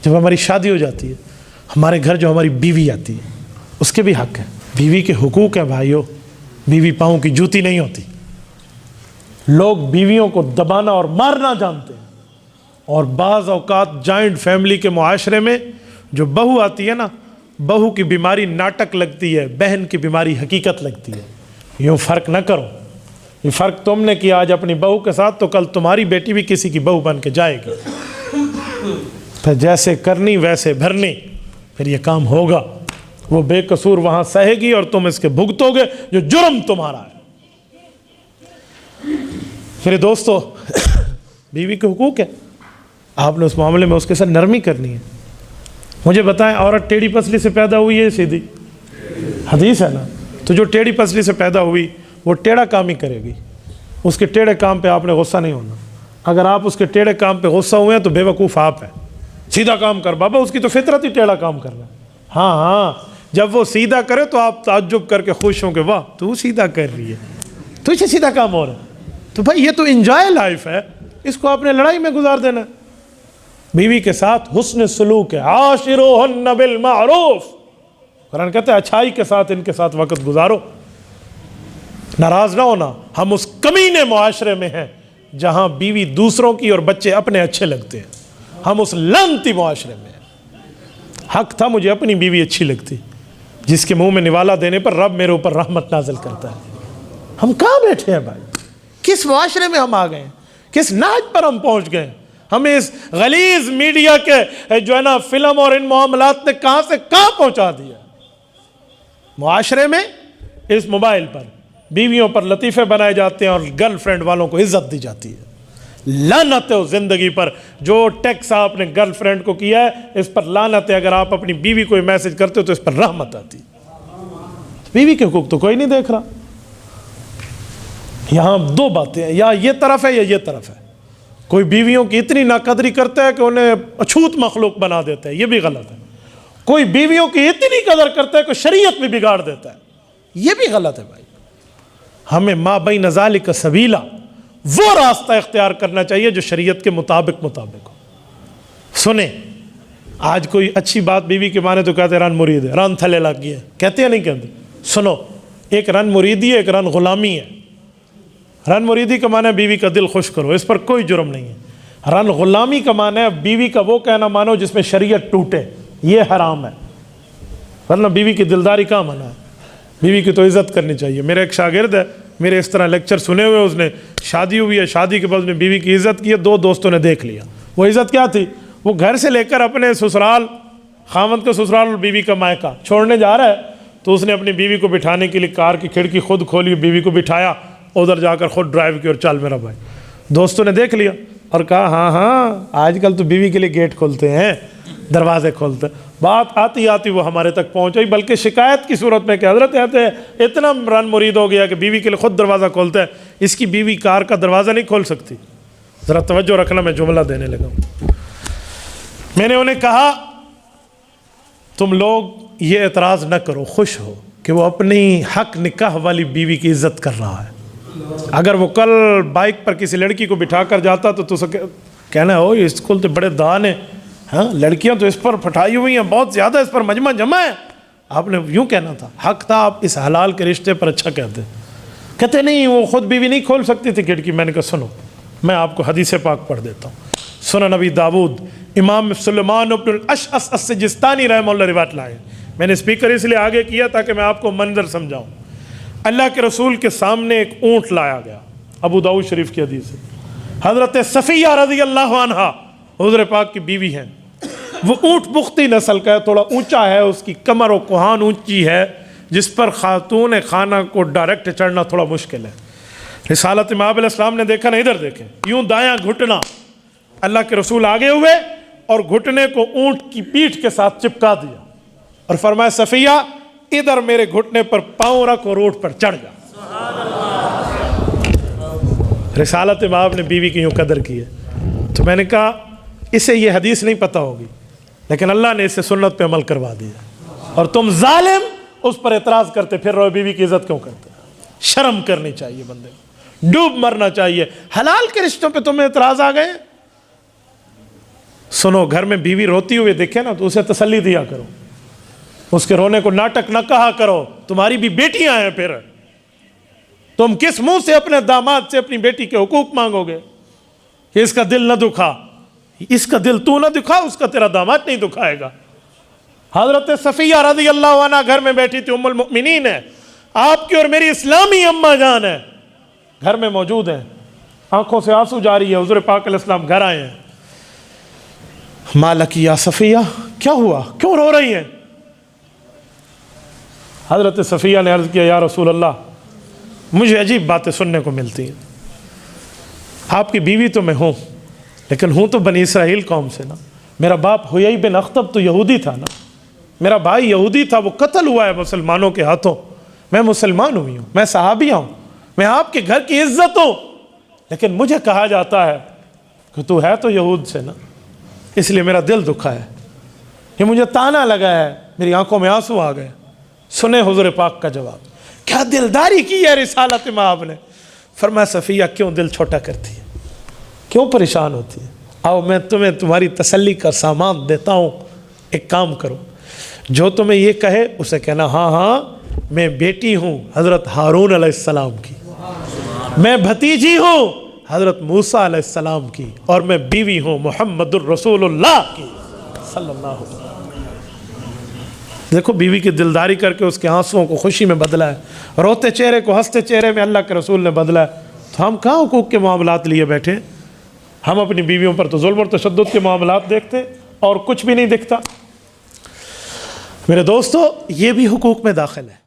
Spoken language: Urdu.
جب ہماری شادی ہو جاتی ہے، ہمارے گھر جو ہماری بیوی آتی ہے اس کے بھی حق ہے، بیوی کے حقوق ہیں بھائیوں، بیوی پاؤں کی جوتی نہیں ہوتی۔ لوگ بیویوں کو دبانا اور مارنا جانتے ہیں، اور بعض اوقات جوائنٹ فیملی کے معاشرے میں جو بہو آتی ہے نا، بہو کی بیماری ناٹک لگتی ہے، بہن کی بیماری حقیقت لگتی ہے۔ یوں فرق نہ کرو، یہ فرق تم نے کیا آج اپنی بہو کے ساتھ، تو کل تمہاری بیٹی بھی کسی کی بہو بن کے جائے گی، پھر جیسے کرنی ویسے بھرنی، پھر یہ کام ہوگا۔ وہ بے قصور وہاں سہے گی اور تم اس کے بھگتو گے جو جرم تمہارا ہے۔ میرے دوستو، بیوی کے حقوق ہے، آپ نے اس معاملے میں اس کے ساتھ نرمی کرنی ہے۔ مجھے بتائیں، عورت ٹیڑھی پسلی سے پیدا ہوئی ہے سیدھی؟ حدیث ہے نا، تو جو ٹیڑھی پسلی سے پیدا ہوئی وہ ٹیڑھا کام ہی کرے گی، اس کے ٹیڑھے کام پہ آپ نے غصہ نہیں ہونا۔ اگر آپ اس کے ٹیڑھے کام پہ غصہ ہوئے ہیں تو بے وقوف آپ ہیں۔ سیدھا کام کر بابا، اس کی تو فطرت ہی ٹیڑھا کام کرنا۔ ہاں، جب وہ سیدھا کرے تو آپ تعجب کر کے خوش ہوں کہ واہ تو سیدھا کر رہی ہے، تو اسے سیدھا کام ہو رہا ہے، تو بھائی یہ تو انجوائے لائف ہے، اس کو آپ نے لڑائی میں گزار دینا ہے۔ بیوی کے ساتھ حسن سلوک ہے، عاشروہن بالمعروف، قرآن کہتا ہے اچھائی کے ساتھ ان کے ساتھ وقت گزارو، ناراض نہ ہونا۔ ہم اس کمینے معاشرے میں ہیں جہاں بیوی دوسروں کی اور بچے اپنے اچھے لگتے ہیں، ہم اس لعنتی معاشرے میں ہیں۔ حق تھا مجھے اپنی بیوی اچھی لگتی، جس کے منہ میں نوالا دینے پر رب میرے اوپر رحمت نازل کرتا ہے۔ ہم کہاں بیٹھے ہیں بھائی؟ کس معاشرے میں ہم آ گئے ہیں؟ کس نہج پر ہم پہنچ گئے ہیں؟ ہمیں اس غلیظ میڈیا کے جو ہے نا فلم اور ان معاملات نے کہاں سے کہاں پہنچا دیا۔ معاشرے میں اس موبائل پر بیویوں پر لطیفے بنائے جاتے ہیں اور گرل فرینڈ والوں کو عزت دی جاتی ہے۔ لعنت ہے اس زندگی پر جو ٹیکس آپ نے گرل فرینڈ کو کیا ہے، اس پر لعنت ہے۔ اگر آپ اپنی بیوی کو میسج کرتے ہو تو اس پر رحمت آتی۔ بیوی کے حقوق تو کوئی نہیں دیکھ رہا۔ یہاں دو باتیں ہیں، یا یہ طرف ہے یا یہ طرف ہے۔ کوئی بیویوں کی اتنی ناقدری کرتا ہے کہ انہیں اچھوت مخلوق بنا دیتا ہے، یہ بھی غلط ہے۔ کوئی بیویوں کی اتنی قدر کرتا ہے کہ شریعت بھی بگاڑ دیتا ہے، یہ بھی غلط ہے بھائی۔ ہمیں ما بین ذالک سبیلا، وہ راستہ اختیار کرنا چاہیے جو شریعت کے مطابق ہو۔ سنیں، آج کوئی اچھی بات بیوی کے مانے تو کہتے ہیں رن مرید ہے، رن تھلے لگ گیا ہے، کہتے ہیں نہیں کہتے؟ سنو، ایک رن مریدی ہے، ایک رن غلامی ہے۔ رن مریدی کا معنی ہے بیوی کا دل خوش کرو، اس پر کوئی جرم نہیں ہے۔ رن غلامی کا معنی ہے بیوی کا وہ کہنا مانو جس میں شریعت ٹوٹے، یہ حرام ہے۔ ورنہ بیوی کی دلداری کہاں منع ہے؟ بیوی کی تو عزت کرنی چاہیے۔ میرا ایک شاگرد ہے، میرے اس طرح لیکچر سنے ہوئے، اس نے شادی ہوئی ہے، شادی کے بعد اس نے بیوی کی عزت کی ہے، دو دوستوں نے دیکھ لیا۔ وہ عزت کیا تھی؟ وہ گھر سے لے کر اپنے سسرال، خاوند کا سسرال اور بیوی کا مائکہ چھوڑنے جا رہا ہے، تو اس نے اپنی بیوی کو بٹھانے کے لیے کار کی کھڑکی خود کھولی، بیوی کو بٹھایا، ادھر جا کر خود ڈرائیو کی اور چل میرا بھائی۔ دوستوں نے دیکھ لیا اور کہا ہاں آج کل تو بیوی کے لیے گیٹ کھولتے ہیں، دروازے کھولتے ہیں۔ بات آتی آتی وہ ہمارے تک پہنچائی، بلکہ شکایت کی صورت میں کہ حضرت کہتے ہیں اتنا رن مرید ہو گیا کہ بیوی کے لیے خود دروازہ کھولتا ہے، اس کی بیوی کار کا دروازہ نہیں کھول سکتی۔ ذرا توجہ رکھنا، میں جملہ دینے لگا ہوں۔ میں نے انہیں کہا تم لوگ یہ اعتراض نہ کرو، خوش ہو کہ وہ اپنی حق نکاح والی بیوی کی عزت کر رہا ہے۔ اگر وہ کل بائک پر کسی لڑکی کو بٹھا کر جاتا تو کہنا ہو یہ اسکول تو بڑے دان ہیں، ہاں لڑکیاں تو اس پر پھٹائی ہوئی ہیں، بہت زیادہ اس پر مجمع جمع ہے۔ آپ نے یوں کہنا تھا، حق تھا آپ اس حلال کے رشتے پر اچھا کہتے نہیں وہ خود بیوی نہیں کھول سکتی تھی کھڑکی۔ میں نے کہا سنو، میں آپ کو حدیث پاک پڑھ دیتا ہوں۔ سنن نبی داود، امام سلیمان بن الاشعث السجستانی رحمہ اللہ روایت لائے۔ میں نے اسپیکر اس لیے آگے کیا تاکہ میں آپ کو منظر سمجھاؤں۔ اللہ کے رسول کے سامنے ایک اونٹ لایا گیا، ابو داؤد شریف کی حدیث ہے۔ حضرت صفیہ رضی اللہ عنہا حضور پاک کی بیوی ہیں۔ وہ اونٹ بختی نسل کا ہے، تھوڑا اونچا ہے، اس کی کمر و کوہان اونچی ہے، جس پر خاتون خانہ کو ڈائریکٹ چڑھنا تھوڑا مشکل ہے۔ رسالت مآب علیہ السلام نے دیکھا نا، ادھر دیکھیں، یوں دایاں گھٹنا، اللہ کے رسول آگے ہوئے اور گھٹنے کو اونٹ کی پیٹھ کے ساتھ چپکا دیا اور فرمایا صفیہ ادھر میرے گھٹنے پر پاؤں رکھ اور اونٹ پر چڑھ جا۔ رسالت مآب نے بیوی کی یوں قدر کی ہے۔ تو میں نے کہا اسے یہ حدیث نہیں پتہ ہوگی، لیکن اللہ نے اسے سنت پہ عمل کروا دیا، اور تم ظالم اس پر اعتراض کرتے پھر رہو، بیوی کی عزت کیوں کرتے؟ شرم کرنی چاہیے بندے کو، ڈوب مرنا چاہیے۔ حلال کے رشتوں پہ تمہیں اعتراض آ گئے، سنو، گھر میں بیوی روتی ہوئے دیکھے نا تو اسے تسلی دیا کرو، اس کے رونے کو ناٹک نہ کہا کرو، تمہاری بھی بیٹیاں ہیں، پھر تم کس منہ سے اپنے داماد سے اپنی بیٹی کے حقوق مانگو گے کہ اس کا دل نہ دکھا؟ اس کا دل تو نہ دکھا، اس کا تیرا داماد نہیں دکھائے گا۔ حضرت صفیہ رضی اللہ عنہ گھر میں بیٹھی تھی، ام المؤمنین ہے، آپ کی اور میری اسلامی اماں جان ہے، گھر میں موجود ہیں، آنکھوں سے آنسو جاری ہے، حضور پاک علیہ السلام گھر آئے ہیں۔ مالک یا صفیہ، کیا ہوا، کیوں رو رہی ہیں؟ حضرت صفیہ نے عرض کیا، یا رسول اللہ، مجھے عجیب باتیں سننے کو ملتی ہیں، آپ کی بیوی تو میں ہوں، لیکن ہوں تو بنی اسرائیل قوم سے نا، میرا باپ حیی بن اخطب تو یہودی تھا نا، میرا بھائی یہودی تھا، وہ قتل ہوا ہے مسلمانوں کے ہاتھوں، میں مسلمان ہوئی ہوں، میں صحابیہ ہوں، میں آپ کے گھر کی عزت ہوں، لیکن مجھے کہا جاتا ہے کہ تو ہے تو یہود سے نا، اس لیے میرا دل دکھا ہے، یہ مجھے تانا لگا ہے، میری آنکھوں میں آنسو آ گئے۔ سنیں حضور پاک کا جواب، کیا دلداری کی ہے رسالت مآب نے۔ فرمایا، صفیہ کیوں دل چھوٹا کرتی ہے، کیوں پریشان ہوتی ہے؟ آؤ میں تمہیں تمہاری تسلی کا سامان دیتا ہوں، ایک کام کرو، جو تمہیں یہ کہے اسے کہنا، ہاں ہاں میں بیٹی ہوں حضرت ہارون علیہ السلام کی، میں بھتیجی ہوں حضرت موسیٰ علیہ السلام کی، اور میں بیوی ہوں محمد الرسول اللہ کی صلی اللہ علیہ وسلم۔ دیکھو بیوی کی دلداری کر کے اس کے آنسوؤں کو خوشی میں بدلا ہے، روتے چہرے کو ہنستے چہرے میں اللہ کے رسول نے بدلا ہے۔ تو ہم کہاں حقوق کے معاملات لیے بیٹھے؟ ہم اپنی بیویوں پر تو ظلم اور تشدد کے معاملات دیکھتے اور کچھ بھی نہیں دکھتا۔ میرے دوستو، یہ بھی حقوق میں داخل ہے۔